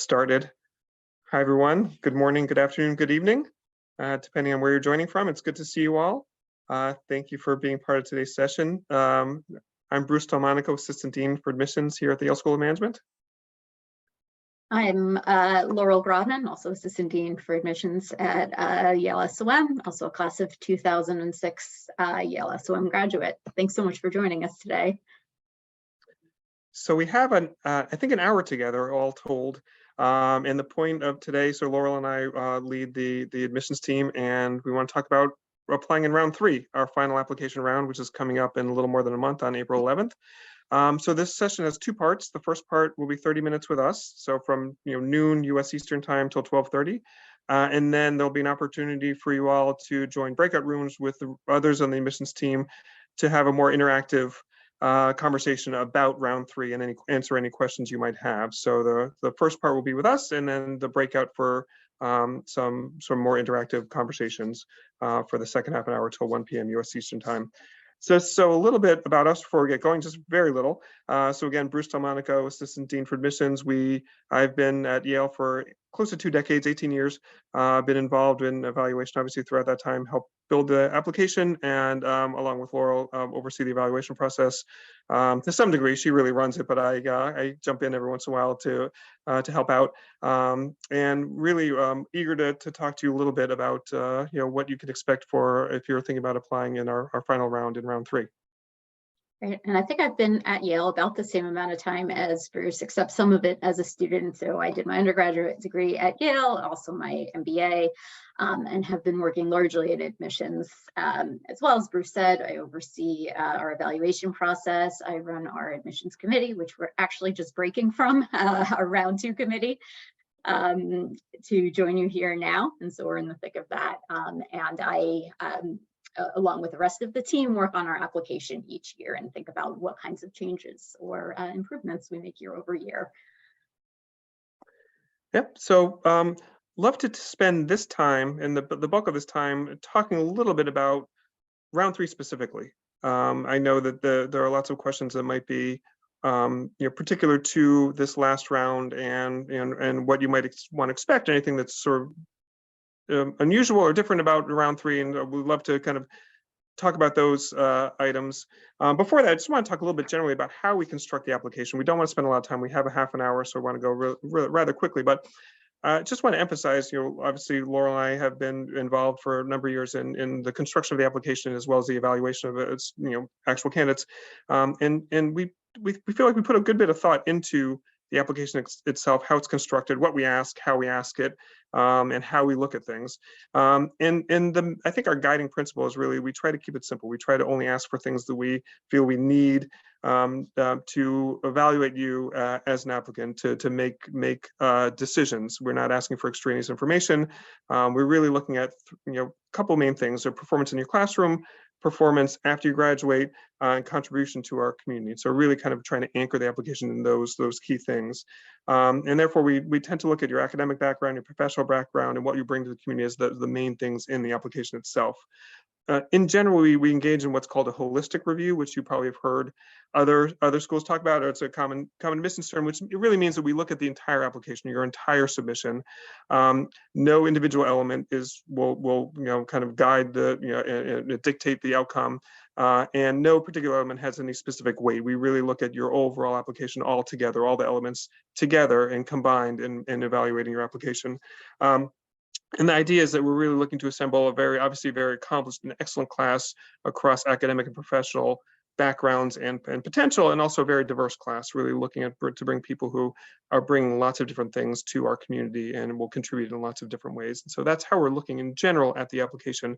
Started. Hi, everyone. Good morning, good afternoon, good evening, depending on where you're joining from. It's good to see you all. Thank you for being part of today's session. I'm Bruce Delmonico, Assistant Dean for Admissions here at the Yale School of Management. I'm Laurel Grodman, also Assistant Dean for Admissions at Yale SOM, also a class of 2006 Yale SOM graduate. Thanks so much for joining us today. So we have, I think, an hour together, all told. And the point of today, so Laurel and I lead the admissions team, and we want to talk about applying in round 3, our final application round, which is coming up in a little more than a month on April 11th. So this session has 2 parts. The first part will be 30 minutes with us, so from noon U.S. Eastern Time till 12:30, and then there'll be an opportunity for you all to join breakout rooms with the others on the admissions team to have a more interactive conversation about round 3 and answer any questions you might have. So the first part will be with us, and then the breakout for some more interactive conversations for the second half an hour till 1 p.m. U.S. Eastern Time. So a little bit about us before we get going, just very little. So again, Bruce Delmonico, Assistant Dean for Admissions. I've been at Yale for close to 2 decades, 18 years. Been involved in evaluation, obviously, throughout that time, helped build the application, and along with Laurel, oversee the evaluation process. To some degree, she really runs it, but I jump in every once in a while to help out. And really eager to talk to you a little bit about what you can expect for if you're thinking about applying in our final round in round 3. Right. And I think I've been at Yale about the same amount of time as Bruce, except some of it as a student. So I did my undergraduate degree at Yale, also my MBA, and have been working largely in admissions. As well as Bruce said, I oversee our evaluation process. I run our admissions committee, which we're actually just breaking from our round 2 committee to join you here now. And so we're in the thick of that. And I along with the rest of the team, work on our application each year and think about what kinds of changes or improvements we make year over year. Yep. So love to spend this time and the bulk of this time talking a little bit about round 3 specifically. I know that there are lots of questions that might be particular to this last round and what you might want to expect, anything that's sort of unusual or different about round 3, and we'd love to kind of talk about those items. Before that, I just want to talk a little bit generally about how we construct the application. We don't want to spend a lot of time. We have a half an hour, so I want to go rather quickly, but just want to emphasize, obviously Laurel and I have been involved for a number of years in the construction of the application as well as the evaluation of its, actual candidates, and we feel like we put a good bit of thought into the application itself, how it's constructed, what we ask, how we ask it, and how we look at things. I think our guiding principle is really we try to keep it simple. We try to only ask for things that we feel we need to evaluate you as an applicant to make decisions. We're not asking for extraneous information. We're really looking at a couple main things: the performance in your classroom, performance after you graduate, and contribution to our community. So really kind of trying to anchor the application in those key things. And therefore we tend to look at your academic background, your professional background, and what you bring to the community as the main things in the application itself. In general, we engage in what's called a holistic review, which you probably have heard other schools talk about. It's a common admissions term, which it really means that we look at the entire application, your entire submission. No individual element will kind of guide dictate the outcome, and no particular element has any specific weight. We really look at your overall application all together, all the elements together and combined in evaluating your application. And the idea is that we're really looking to assemble a obviously very accomplished and excellent class across academic and professional backgrounds and potential, and also a very diverse class, really looking to bring people who are bringing lots of different things to our community and will contribute in lots of different ways. And so that's how we're looking in general at the application.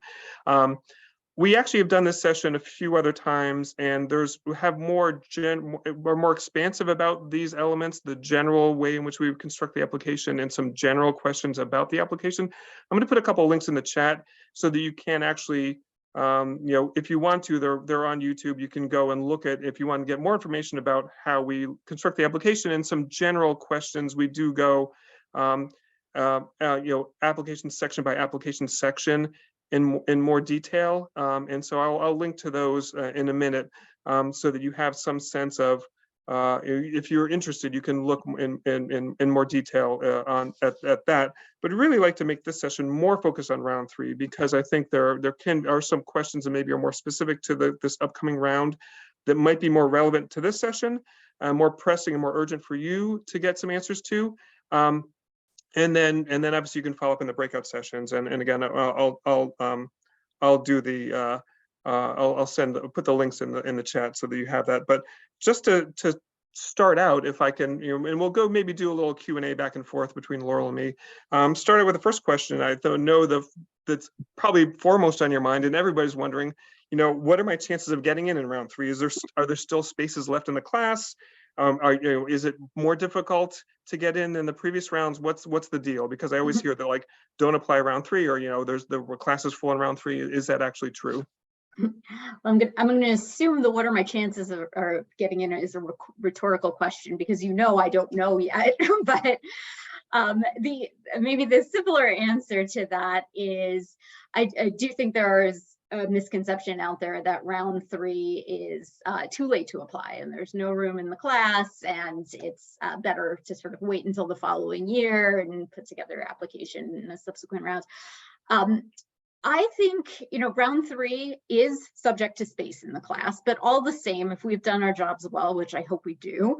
We actually have done this session a few other times, and we have we're more expansive about these elements, the general way in which we construct the application, and some general questions about the application. I'm going to put a couple of links in the chat so that you can actually, if you want to, they're on YouTube. You can go and look at, if you want to get more information about how we construct the application and some general questions. We do go, application section by application section in more detail, and so I'll link to those in a minute, so that you have some sense of if you're interested, you can look in more detail at that. But I'd really like to make this session more focused on round 3, because I think there are some questions that maybe are more specific to this upcoming round that might be more relevant to this session, more pressing and more urgent for you to get some answers to. And then obviously you can follow up in the breakout sessions. And again, I'll do the I'll put the links in the chat so that you have that. But just to start out, if I can, and we'll go maybe do a little Q&A back and forth between Laurel and me. Start out with the first question. I know that's probably foremost on your mind, and everybody's wondering, what are my chances of getting in round 3? Are there still spaces left in the class? Is it more difficult to get in than the previous rounds? What's the deal? Because I always hear that, like, don't apply round 3, or there's the class is full in round 3. Is that actually true? I'm going to assume that what are my chances of getting in is a rhetorical question, because I don't know yet. But maybe the simpler answer to that is I do think there is a misconception out there that round 3 is too late to apply, and there's no room in the class, and it's better to sort of wait until the following year and put together your application in a subsequent round. I think, round 3 is subject to space in the class, but all the same, if we've done our jobs well, which I hope we do,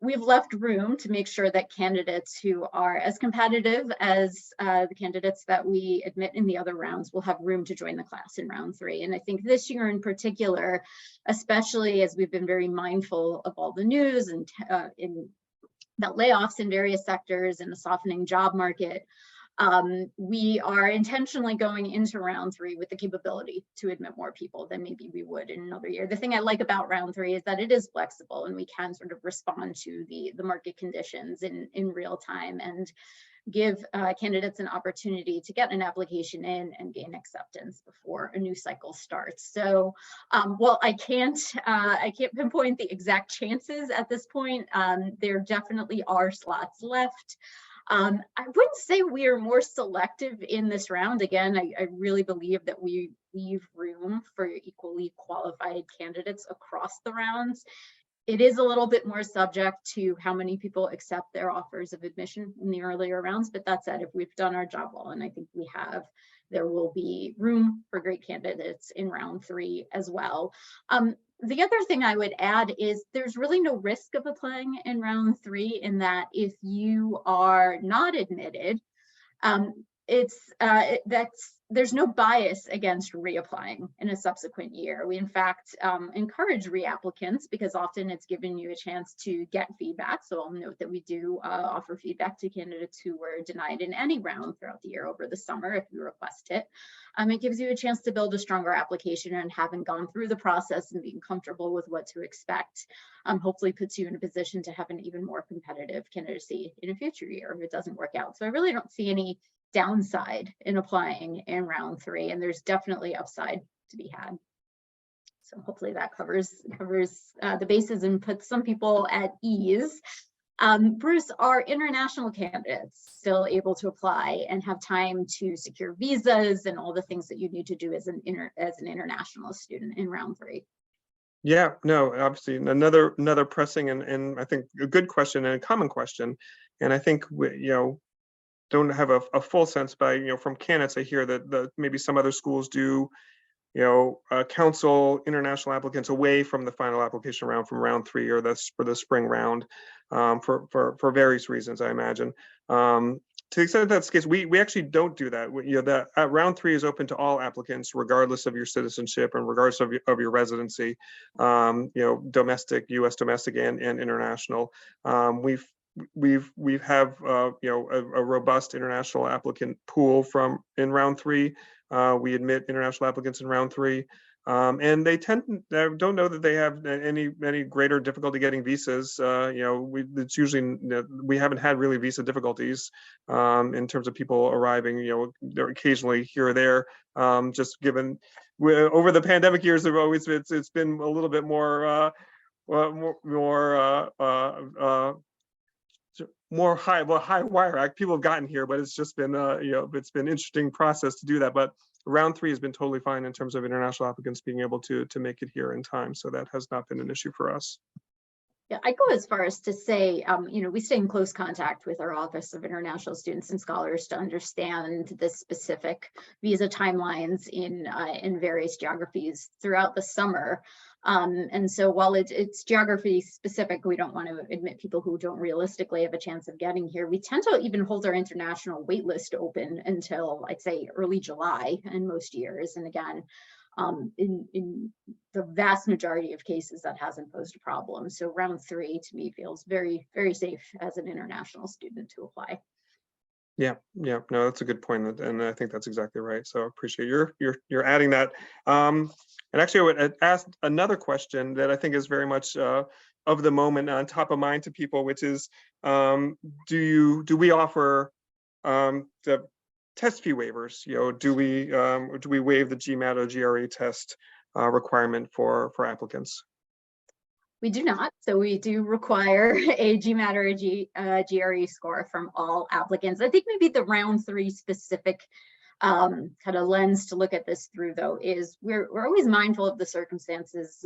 we've left room to make sure that candidates who are as competitive as the candidates that we admit in the other rounds will have room to join the class in round 3. And I think this year in particular, especially as we've been very mindful of all the news and about layoffs in various sectors and the softening job market, we are intentionally going into round 3 with the capability to admit more people than maybe we would in another year. The thing I like about round 3 is that it is flexible, and we can sort of respond to the market conditions in real time and give candidates an opportunity to get an application in and gain acceptance before a new cycle starts. So while I can't pinpoint the exact chances at this point, there definitely are slots left. I wouldn't say we are more selective in this round. Again, I really believe that we leave room for equally qualified candidates across the rounds. It is a little bit more subject to how many people accept their offers of admission in the earlier rounds. But that said, if we've done our job well, and I think we have, there will be room for great candidates in round 3 as well. The other thing I would add is there's really no risk of applying in round 3, in that if you are not admitted, there's no bias against reapplying in a subsequent year. We in fact encourage reapplicants, because often it's given you a chance to get feedback. So I'll note that we do offer feedback to candidates who were denied in any round throughout the year over the summer if you request it. It gives you a chance to build a stronger application, and having gone through the process and being comfortable with what to expect, hopefully puts you in a position to have an even more competitive candidacy in a future year if it doesn't work out. So I really don't see any downside in applying in round 3, and there's definitely upside to be had. So hopefully that covers the bases and puts some people at ease. Bruce, are international candidates still able to apply and have time to secure visas and all the things that you need to do as an international student in round 3? Yeah, no, obviously another pressing and I think a good question and a common question. And I think don't have a full sense, but from candidates I hear that maybe some other schools do counsel international applicants away from the final application round, from round 3 or for the spring round, for various reasons, I imagine. To the extent that's the case, we actually don't do that. That round 3 is open to all applicants, regardless of your citizenship and regardless of your residency, domestic, U.S. domestic and international. We have a robust international applicant pool in round 3. We admit international applicants in round 3, and they don't know that they have any greater difficulty getting visas. It's usually we haven't had really visa difficulties in terms of people arriving. They're occasionally here or there. Just given over the pandemic years, it's been a little bit more high wire act. People have gotten here, but it's just been it's been an interesting process to do that. But round 3 has been totally fine in terms of international applicants being able to make it here in time. So that has not been an issue for us. Yeah, I go as far as to say, we stay in close contact with our Office of International Students and Scholars to understand the specific visa timelines in various geographies throughout the summer. And so while it's geography specific, we don't want to admit people who don't realistically have a chance of getting here. We tend to even hold our international waitlist open until, I'd say, early July in most years. And again, in the vast majority of cases, that hasn't posed a problem. So round 3 to me feels very, very safe as an international student to apply. Yeah, no, that's a good point, and I think that's exactly right. So I appreciate you're adding that. And actually, I would ask another question that I think is very much of the moment, on top of mind to people, which is, do we offer the test fee waivers? Do we waive the GMAT or GRE test requirement for applicants? We do not. So we do require a GMAT or a GRE score from all applicants. I think maybe the round 3 specific kind of lens to look at this through, though, is we're always mindful of the circumstances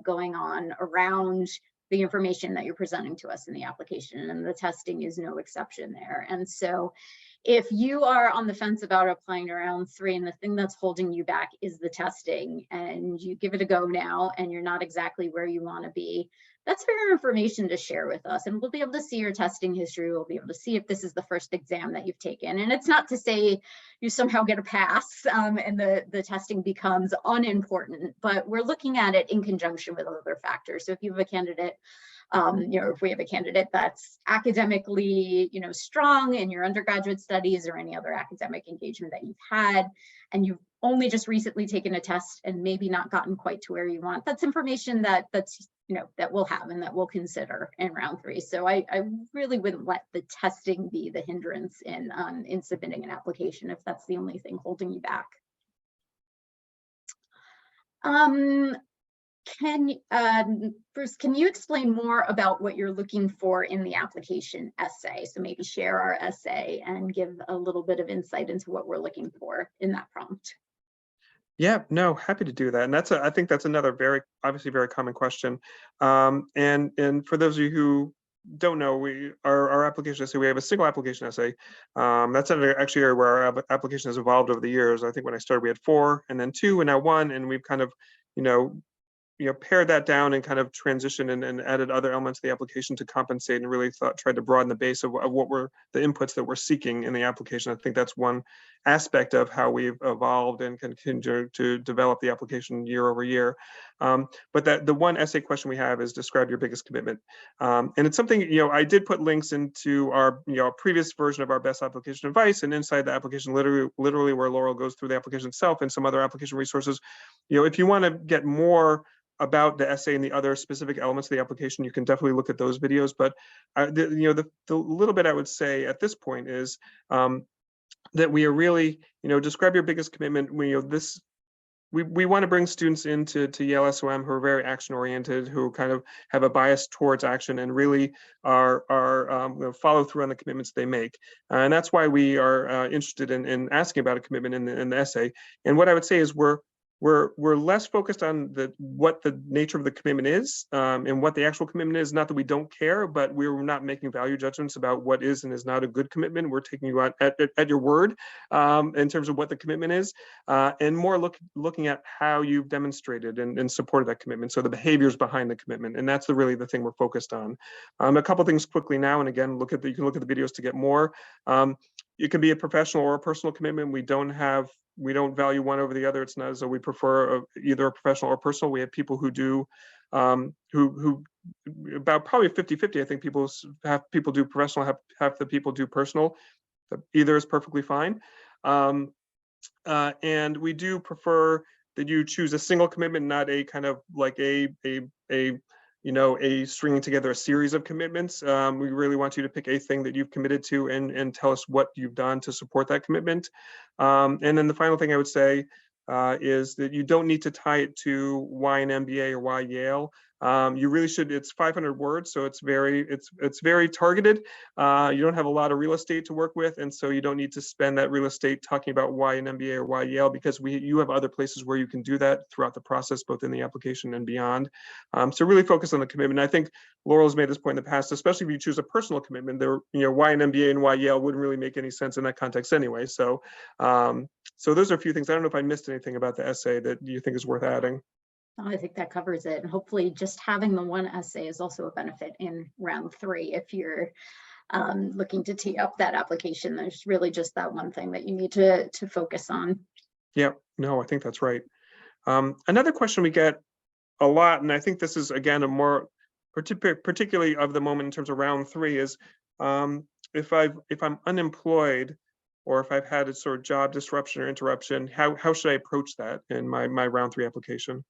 going on around the information that you're presenting to us in the application, and the testing is no exception there. And so if you are on the fence about applying to round 3 and the thing that's holding you back is the testing, and you give it a go now and you're not exactly where you want to be, that's fair information to share with us, and we'll be able to see your testing history. We'll be able to see if this is the first exam that you've taken. And it's not to say you somehow get a pass and the testing becomes unimportant, but we're looking at it in conjunction with other factors. So if you have a candidate, if we have a candidate that's academically, strong in your undergraduate studies or any other academic engagement that you've had, and you've only just recently taken a test and maybe not gotten quite to where you want, that's information that we'll have and that we'll consider in round 3. So I really wouldn't let the testing be the hindrance in submitting an application if that's the only thing holding you back. Bruce, can you explain more about what you're looking for in the application essay? So maybe share our essay and give a little bit of insight into what we're looking for in that prompt. Yeah, no, happy to do that. And I think that's another obviously very common question. And for those of you who don't know, our application essay, we have a single application essay. That's actually where our application has evolved over the years. I think when I started, we had 4, and then 2, and now 1, and we've kind of, pared that down and kind of transitioned and added other elements of the application to compensate, and really tried to broaden the base of what were the inputs that we're seeking in the application. I think that's one aspect of how we've evolved and continue to develop the application year over year. But the one essay question we have is describe your biggest commitment. And it's something, I did put links into our, previous version of our best application advice, and inside the application, literally where Laurel goes through the application itself and some other application resources. If you want to get more about the essay and the other specific elements of the application, you can definitely look at those videos. But the little bit I would say at this point is that we are really, describe your biggest commitment. We want to bring students into Yale SOM who are very action oriented, who kind of have a bias towards action and really are follow through on the commitments they make. And that's why we are interested in asking about a commitment in the essay. And what I would say is we're less focused on what the nature of the commitment is and what the actual commitment is. Not that we don't care, but we're not making value judgments about what is and is not a good commitment. We're taking you at your word in terms of what the commitment is, and more looking at how you've demonstrated and supported that commitment. So the behaviors behind the commitment, and that's really the thing we're focused on. A couple things quickly now, and again, you can look at the videos to get more. It can be a professional or a personal commitment. We don't value one over the other. It's not as though we prefer either a professional or personal. We have people who do, who about probably 50-50. I think people do professional, half the people do personal. Either is perfectly fine. And we do prefer that you choose a single commitment, not a kind of like a stringing together a series of commitments. We really want you to pick a thing that you've committed to and tell us what you've done to support that commitment. And then the final thing I would say is that you don't need to tie it to why an MBA or why Yale. You really should. It's 500 words, so it's very targeted. You don't have a lot of real estate to work with, and so you don't need to spend that real estate talking about why an MBA or why Yale, because you have other places where you can do that throughout the process, both in the application and beyond. So really focus on the commitment. I think Laurel's made this point in the past, especially if you choose a personal commitment. Why an MBA and why Yale wouldn't really make any sense in that context anyway. So those are a few things. I don't know if I missed anything about the essay that you think is worth adding. I think that covers it. And hopefully just having the one essay is also a benefit in round 3. If you're looking to tee up that application, there's really just that one thing that you need to focus on. Yeah, no, I think that's right. Another question we get a lot, and I think this is, again, a more particularly of the moment in terms of round 3, is if I'm unemployed, or if I've had a sort of job disruption or interruption, how should I approach that in my round 3 application?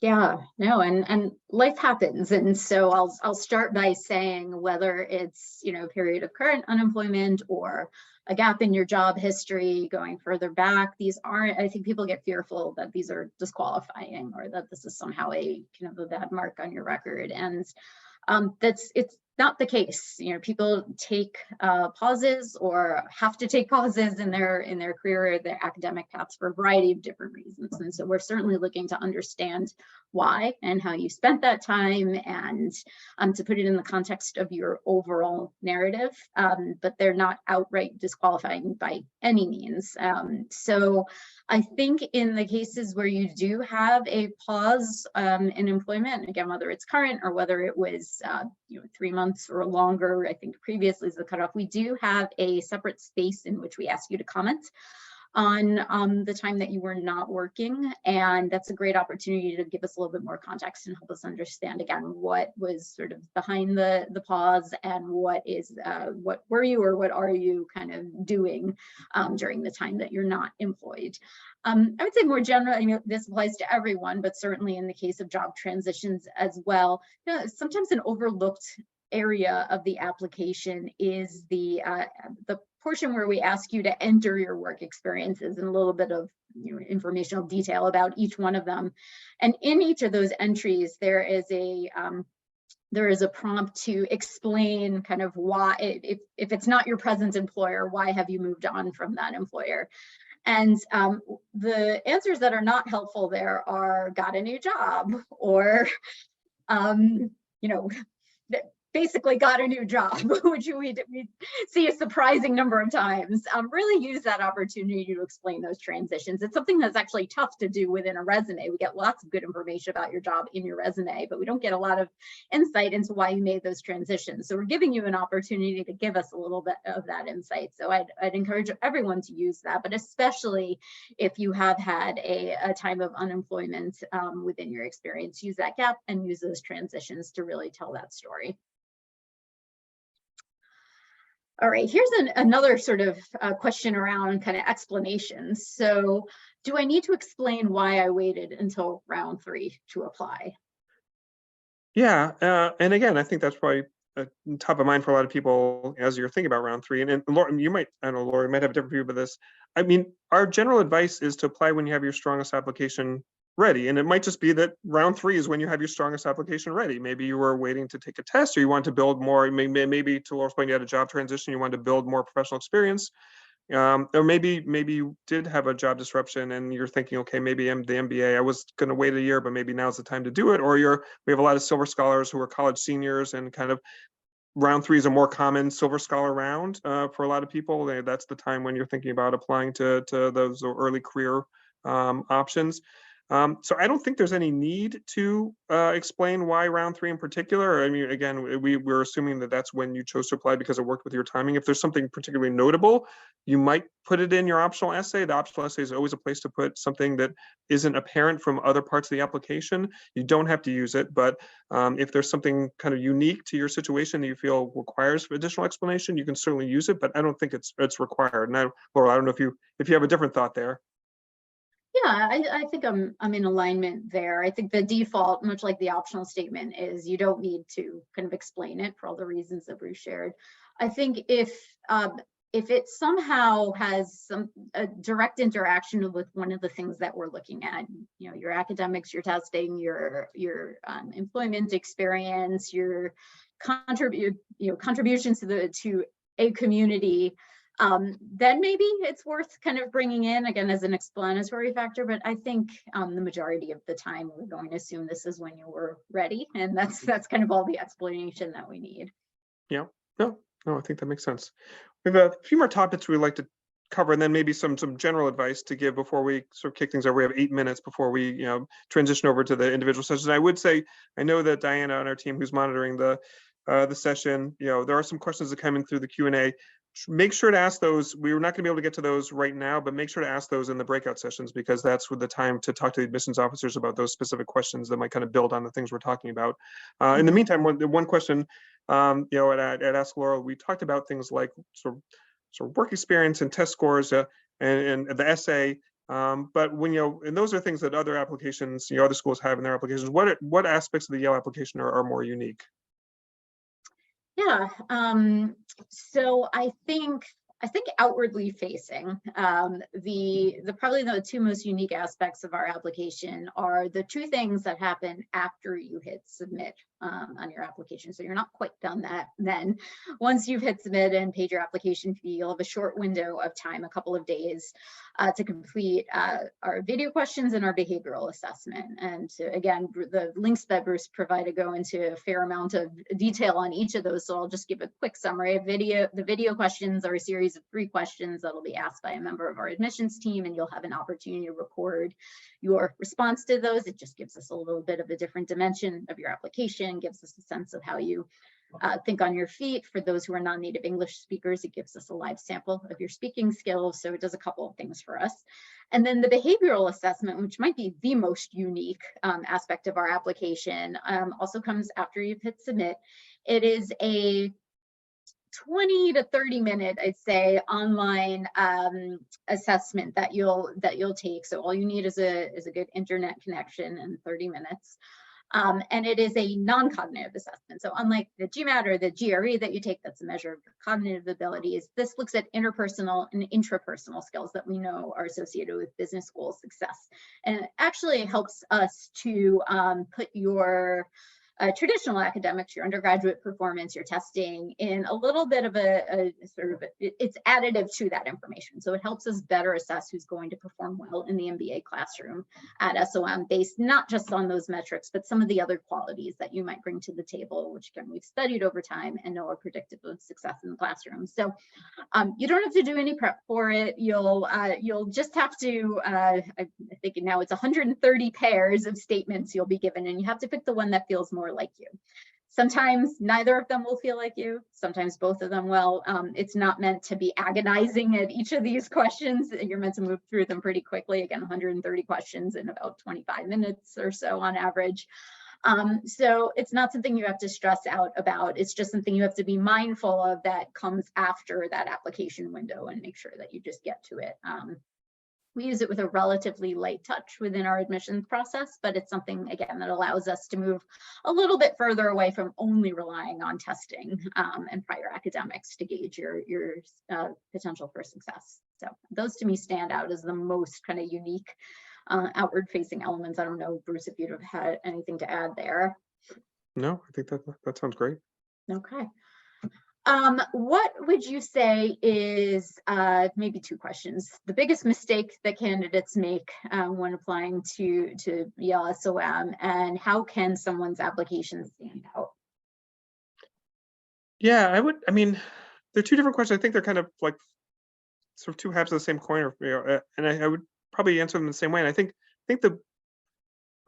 Yeah, no, and life happens. And so I'll start by saying, whether it's, a period of current unemployment or a gap in your job history going further back, these aren't, I think people get fearful that these are disqualifying, or that this is somehow a kind of a bad mark on your record. And it's not the case. People take pauses, or have to take pauses in their career or their academic paths for a variety of different reasons. And so we're certainly looking to understand why and how you spent that time, and to put it in the context of your overall narrative, but they're not outright disqualifying by any means. So I think in the cases where you do have a pause in employment, again, whether it's current or whether it was 3 months or longer, I think previously is the cutoff, we do have a separate space in which we ask you to comment on the time that you were not working. And that's a great opportunity to give us a little bit more context and help us understand, again, what was sort of behind the pause, and what were you, or what are you kind of doing during the time that you're not employed. I would say more generally, this applies to everyone, but certainly in the case of job transitions as well, sometimes an overlooked area of the application is the portion where we ask you to enter your work experiences in a little bit of informational detail about each one of them. And in each of those entries, there is a prompt to explain kind of why, if it's not your present employer, why have you moved on from that employer? And the answers that are not helpful there are got a new job, or basically got a new job, which we see a surprising number of times. Really use that opportunity to explain those transitions. It's something that's actually tough to do within a resume. We get lots of good information about your job in your resume, but we don't get a lot of insight into why you made those transitions. So we're giving you an opportunity to give us a little bit of that insight. So I'd encourage everyone to use that, but especially if you have had a time of unemployment within your experience, use that gap and use those transitions to really tell that story. All right, here's another sort of question around kind of explanations. So, do I need to explain why I waited until round 3 to apply? Yeah, and again, I think that's probably top of mind for a lot of people as you're thinking about round 3. And Laura, I don't know, Laura, you might have a different view about this. I mean, our general advice is to apply when you have your strongest application ready. And it might just be that round 3 is when you have your strongest application ready. Maybe you were waiting to take a test, or you want to build more. Maybe to Laura's point, you had a job transition, you wanted to build more professional experience. Or maybe you did have a job disruption and you're thinking, okay, maybe the MBA, I was going to wait a year, but maybe now's the time to do it. Or we have a lot of silver scholars who are college seniors, and kind of round 3 is a more common silver scholar round for a lot of people. That's the time when you're thinking about applying to those early career options. So I don't think there's any need to explain why round 3 in particular. I mean, again, we're assuming that that's when you chose to apply because it worked with your timing. If there's something particularly notable, you might put it in your optional essay. The optional essay is always a place to put something that isn't apparent from other parts of the application. You don't have to use it, but if there's something kind of unique to your situation that you feel requires additional explanation, you can certainly use it, but I don't think it's required. And Laura, I don't know if you have a different thought there. Yeah, I think I'm in alignment there. I think the default, much like the optional statement, is you don't need to kind of explain it for all the reasons that Bruce shared. I think if if it somehow has a direct interaction with one of the things that we're looking at, you know, your academics, your testing, your employment experience, your contributions to a community, then maybe it's worth kind of bringing in again as an explanatory factor. But I think the majority of the time we're going to assume this is when you were ready, and that's kind of all the explanation that we need. Yeah, no, I think that makes sense. We have a few more topics we'd like to cover, and then maybe some general advice to give before we sort of kick things over. We have 8 minutes before we transition over to the individual sessions. I would say, I know that Diana on our team who's monitoring the session, there are some questions that come in through the Q&A. Make sure to ask those. We're not going to be able to get to those right now, but make sure to ask those in the breakout sessions, because that's with the time to talk to the admissions officers about those specific questions that might kind of build on the things we're talking about. In the meantime, one question, at Ask Laurel, we talked about things like sort of work experience and test scores and the essay. But when and those are things that other applications, other schools have in their applications. What aspects of the Yale application are more unique? Yeah, so I think outwardly facing, probably the two most unique aspects of our application are the two things that happen after you hit submit on your application. So you're not quite done that then. Once you've hit submit and paid your application fee, you'll have a short window of time, a couple of days, to complete our video questions and our behavioral assessment. And so again, the links that Bruce provided go into a fair amount of detail on each of those. So I'll just give a quick summary. The video questions are a series of 3 questions that'll be asked by a member of our admissions team, and you'll have an opportunity to record your response to those. It just gives us a little bit of a different dimension of your application, gives us a sense of how you think on your feet. For those who are non-native English speakers, it gives us a live sample of your speaking skills. So it does a couple of things for us. And then the behavioral assessment, which might be the most unique aspect of our application, also comes after you've hit submit. It is a 20 to 30 minute, I'd say, online assessment that you'll take. So all you need is a good internet connection and 30 minutes. And it is a non-cognitive assessment. So unlike the GMAT or the GRE that you take, that's a measure of your cognitive abilities, this looks at interpersonal and intrapersonal skills that we know are associated with business school success. And it actually helps us to put your traditional academics, your undergraduate performance, your testing in a little bit of a sort of, it's additive to that information. So it helps us better assess who's going to perform well in the MBA classroom at SOM, based not just on those metrics, but some of the other qualities that you might bring to the table, which again, we've studied over time and know are predictive of success in the classroom. So you don't have to do any prep for it. You'll just have to, I think now it's 130 pairs of statements you'll be given, and you have to pick the one that feels more like you. Sometimes neither of them will feel like you, sometimes both of them will. It's not meant to be agonizing at each of these questions. You're meant to move through them pretty quickly. Again, 130 questions in about 25 minutes or so on average. So it's not something you have to stress out about. It's just something you have to be mindful of that comes after that application window, and make sure that you just get to it. We use it with a relatively light touch within our admissions process, but it's something, again, that allows us to move a little bit further away from only relying on testing and prior academics to gauge your potential for success. So those to me stand out as the most kind of unique outward facing elements. I don't know, Bruce, if you'd have had anything to add there. No, I think that sounds great. Okay. What would you say is, maybe 2 questions, the biggest mistake that candidates make when applying to Yale SOM, and how can someone's application stand out? Yeah, I mean, they're 2 different questions. I think they're kind of like sort of 2 halves of the same coin, and I would probably answer them the same way. And I think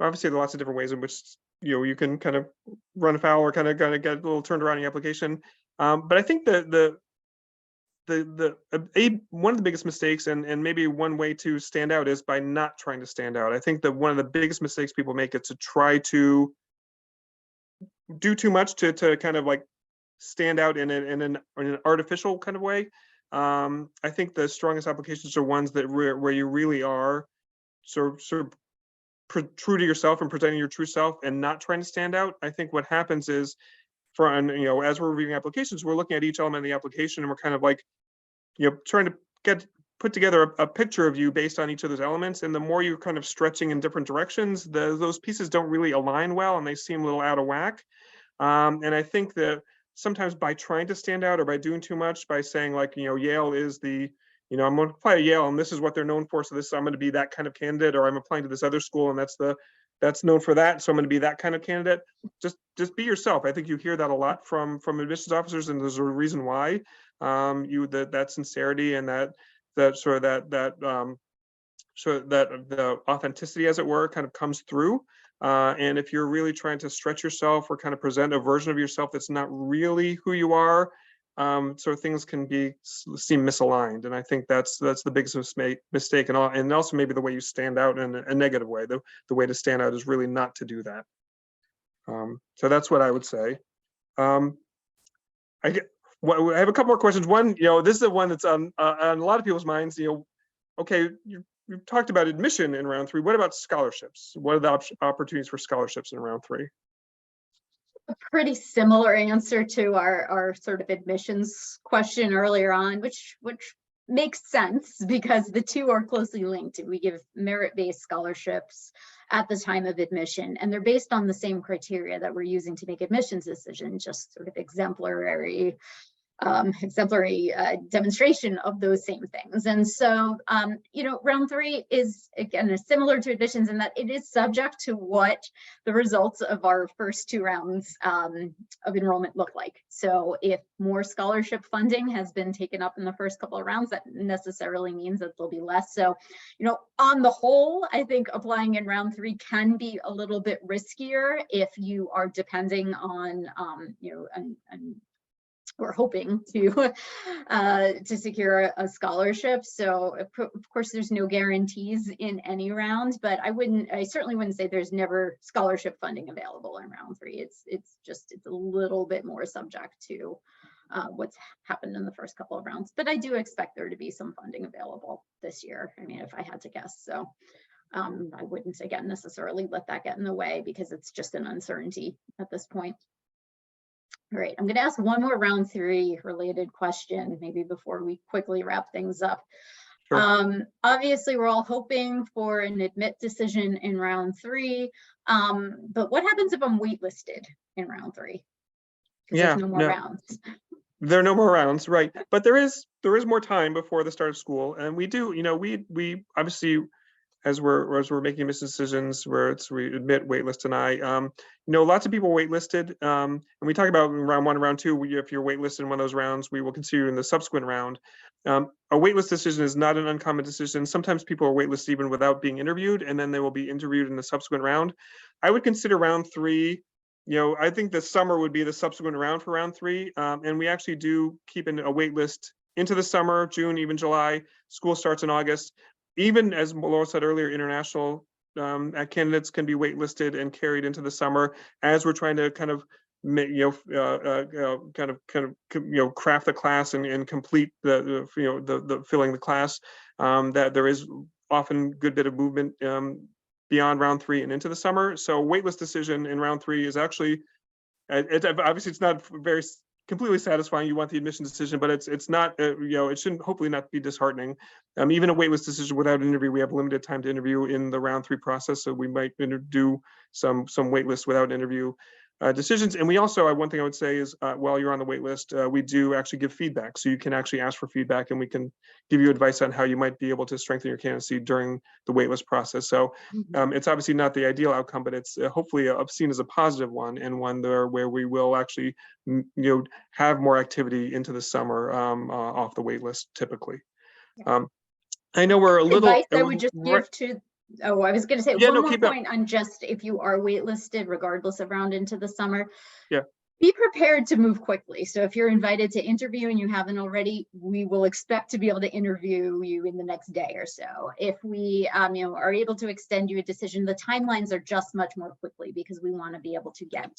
obviously there are lots of different ways in which you can kind of run afoul or kind of get a little turned around in your application. But I think one of the biggest mistakes, and maybe one way to stand out, is by not trying to stand out. I think that one of the biggest mistakes people make is to try to do too much to kind of like stand out in an artificial kind of way. I think the strongest applications are ones that where you really are sort of true to yourself and presenting your true self and not trying to stand out. I think what happens is, as we're reviewing applications, we're looking at each element of the application and we're kind of like trying to put together a picture of you based on each of those elements. And the more you're kind of stretching in different directions, those pieces don't really align well and they seem a little out of whack. And I think that sometimes by trying to stand out or by doing too much, by saying like, Yale is the, I'm going to apply to Yale and this is what they're known for. So I'm going to be that kind of candidate, or I'm applying to this other school and that's known for that. So I'm going to be that kind of candidate. Just be yourself. I think you hear that a lot from admissions officers, and there's a reason why. That sincerity and that sort of the authenticity, as it were, kind of comes through. And if you're really trying to stretch yourself or kind of present a version of yourself that's not really who you are, so things can seem misaligned. And I think that's the biggest mistake, and also maybe the way you stand out in a negative way. The way to stand out is really not to do that. So that's what I would say. I have a couple more questions. One, this is the one that's on a lot of people's minds. Okay, you've talked about admission in round 3. What about scholarships? What are the opportunities for scholarships in round 3? A pretty similar answer to our sort of admissions question earlier on, which makes sense because the two are closely linked. We give merit-based scholarships at the time of admission, and they're based on the same criteria that we're using to make admissions decisions, just sort of exemplary demonstration of those same things. And so, round 3 is, again, similar to admissions in that it is subject to what the results of our first 2 rounds of enrollment look like. So if more scholarship funding has been taken up in the first couple of rounds, that necessarily means that there'll be less. So, on the whole, I think applying in round 3 can be a little bit riskier if you are depending on, we're hoping to secure a scholarship. So of course there's no guarantees in any round, but I certainly wouldn't say there's never scholarship funding available in round 3. It's a little bit more subject to what's happened in the first couple of rounds, but I do expect there to be some funding available this year. I mean, if I had to guess. So I wouldn't, again, necessarily let that get in the way because it's just an uncertainty at this point. All right, I'm going to ask one more round 3 related question, maybe before we quickly wrap things up. Sure. Obviously, we're all hoping for an admit decision in round 3, but what happens if I'm waitlisted in round 3? Yeah, there's no more rounds. There are no more rounds, right? But there is more time before the start of school, and we do, we obviously, as we're making admissions decisions, we admit, waitlist, deny. Lots of people waitlisted, and we talk about round 1 and round 2. If you're waitlisted in one of those rounds, we will consider you in the subsequent round. A waitlist decision is not an uncommon decision. Sometimes people are waitlisted even without being interviewed, and then they will be interviewed in the subsequent round. I would consider round 3. I think the summer would be the subsequent round for round 3, and we actually do keep a waitlist into the summer, June, even July. School starts in August. Even as Laura said earlier, international candidates can be waitlisted and carried into the summer as we're trying to kind of craft the class and complete the filling the class. That there is often good bit of movement beyond round 3 and into the summer. So waitlist decision in round 3 is actually, obviously it's not very completely satisfying. You want the admission decision, but it's not, it shouldn't hopefully not be disheartening. Even a waitlist decision without an interview, we have limited time to interview in the round 3 process. So we might do some waitlist without interview decisions. And we also, one thing I would say is while you're on the wait list, we do actually give feedback. So you can actually ask for feedback and we can give you advice on how you might be able to strengthen your candidacy during the wait list process. So it's obviously not the ideal outcome, but it's hopefully seen as a positive one, and one there where we will actually have more activity into the summer off the wait list typically. I know we're a little. Advice I would just give to. Oh, I was going to say one more point on just if you are waitlisted, regardless of round into the summer. Yeah. Be prepared to move quickly. So if you're invited to interview and you haven't already, we will expect to be able to interview you in the next day or so. If we are able to extend you a decision, the timelines are just much more quickly because we want to be able to get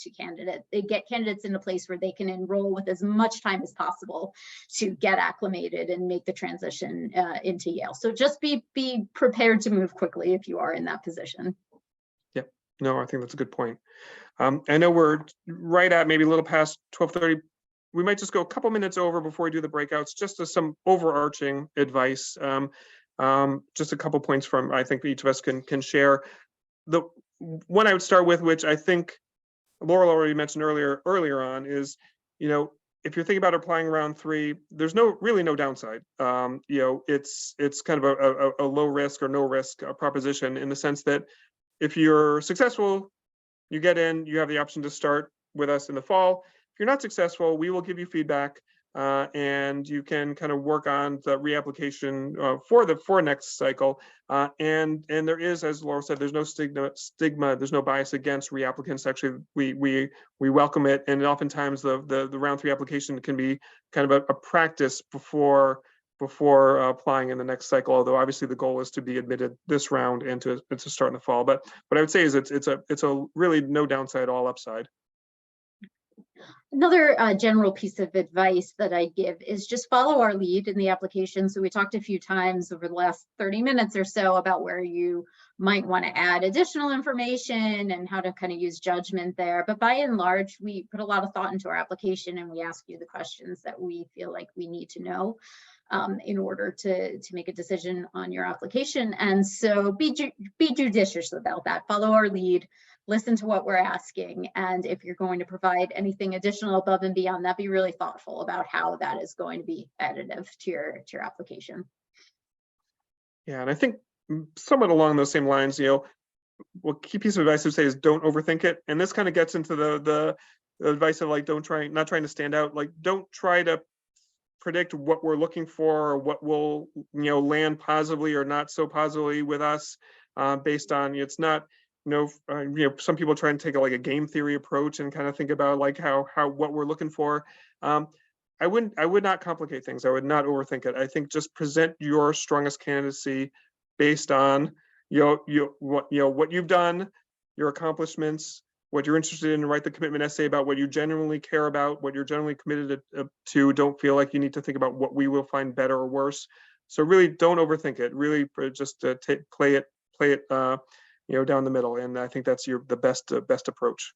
candidates in a place where they can enroll with as much time as possible to get acclimated and make the transition into Yale. So just be prepared to move quickly if you are in that position. Yeah, no, I think that's a good point. I know we're right at maybe a little past 12:30 we might just go a couple minutes over before we do the breakouts, just as some overarching advice. Just a couple points from, I think each of us can share. The one I would start with, which I think Laurel already mentioned earlier on, is, if you're thinking about applying round 3, there's really no downside. It's kind of a low risk or no risk proposition, in the sense that if you're successful, you get in, you have the option to start with us in the fall. If you're not successful, we will give you feedback, and you can kind of work on the reapplication for next cycle. And there is, as Laura said, there's no stigma, there's no bias against reapplicants. Actually, we welcome it, and oftentimes the round 3 application can be kind of a practice before applying in the next cycle. Although obviously the goal is to be admitted this round and to start in the fall. But what I would say is it's a really no downside, all upside. Another general piece of advice that I give is just follow our lead in the application. So we talked a few times over the last 30 minutes or so about where you might want to add additional information and how to kind of use judgment there. But by and large, we put a lot of thought into our application, and we ask you the questions that we feel like we need to know in order to make a decision on your application. And so be judicious about that. Follow our lead. Listen to what we're asking, and if you're going to provide anything additional above and beyond that, be really thoughtful about how that is going to be additive to your application. Yeah, and I think somewhat along those same lines, what key piece of advice I would say is don't overthink it. And this kind of gets into the advice of, like, not trying to stand out. Like, don't try to predict what we're looking for, or what will land positively or not so positively with us, based on, it's not. Some people try and take a game theory approach and kind of think about like how what we're looking for. I would not complicate things. I would not overthink it. I think just present your strongest candidacy based on what you've done, your accomplishments, what you're interested in. Write the commitment essay about what you genuinely care about, what you're generally committed to. Don't feel like you need to think about what we will find better or worse. So really, don't overthink it. Really, just play it. Down the middle, and I think that's the best approach.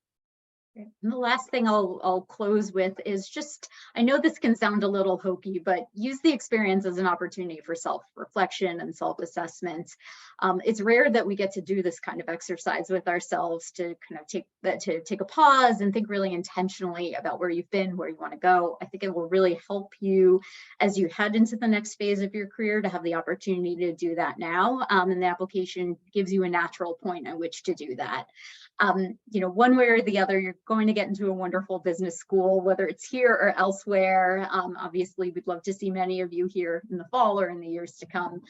And the last thing I'll close with is just, I know this can sound a little hokey, but use the experience as an opportunity for self-reflection and self-assessment. It's rare that we get to do this kind of exercise with ourselves, to kind of take a pause and think really intentionally about where you've been, where you want to go. I think it will really help you as you head into the next phase of your career to have the opportunity to do that now. And the application gives you a natural point at which to do that. One way or the other, you're going to get into a wonderful business school, whether it's here or elsewhere. Obviously, we'd love to see many of you here in the fall or in the years to come.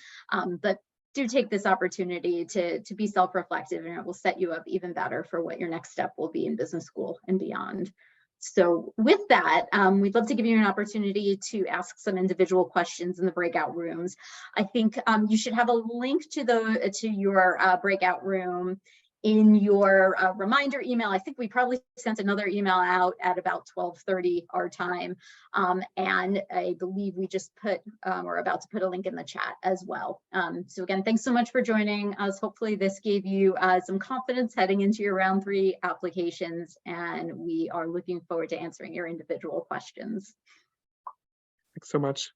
But do take this opportunity to be self-reflective, and it will set you up even better for what your next step will be in business school and beyond. So with that, we'd love to give you an opportunity to ask some individual questions in the breakout rooms. I think you should have a link to your breakout room in your reminder email. I think we probably sent another email out at about 12:30 our time. And I believe we just we're about to put a link in the chat as well. So again, thanks so much for joining us. Hopefully this gave you some confidence heading into your round 3 applications, and we are looking forward to answering your individual questions. Thanks so much.